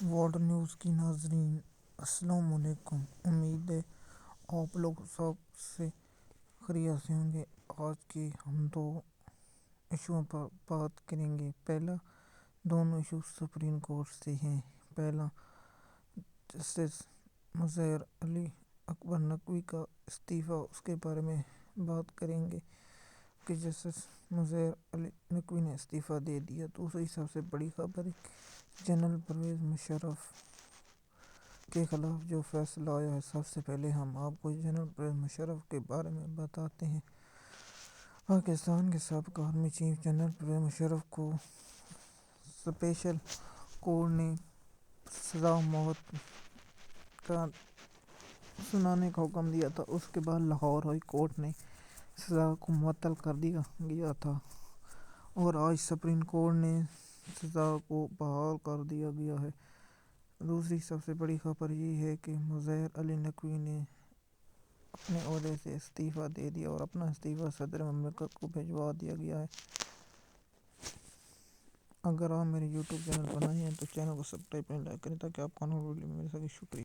World news کی ناظرین السلام علیکم۔ امید ہے آپ لوگ سب سے خیریت سے ہوں گے۔ آج کے ہم دو ایشوؤں پر بات کریں گے۔ پہلا، دونوں ایشو سپریم کورٹ سے ہیں۔ پہلا، جسٹس مظہر علی اکبر نقوی کا استعفیٰ، اس کے بارے میں بات کریں گے کہ جسٹس مظہر علی نقوی نے استعفیٰ دے دیا۔ دوسری سب سے بڑی خبر ہے، جنرل پرویز مشرف کے خلاف جو فیصلہ آیا ہے۔ سب سے پہلے ہم آپ کو جنرل پرویز مشرف کے بارے میں بتاتے ہیں۔ پاکستان کے سابق army chief general Pervez Musharraf کو اسپیشل کورٹ نے سزا موت کا سنانے کا حکم دیا تھا۔ اس کے بعد لاہور ہائی کورٹ نے سزا کو معطل کر دیا گیا تھا اور آج سپریم کورٹ نے سزا کو بحال کر دیا گیا ہے۔ دوسری سب سے بڑی خبر یہ ہے کہ مظہر علی نقوی نے اپنے عہدے سے استعفیٰ دے دیا اور اپنا استعفیٰ صدر مملکت کو بھجوا دیا گیا ہے۔ اگر آپ میرے یوٹیوب چینل پر نئے ہیں تو چینل کو سبسکرائب کریں، لائک کریں تاکہ آپ کو آنے والی ویڈیو مل سکے۔ شکریہ۔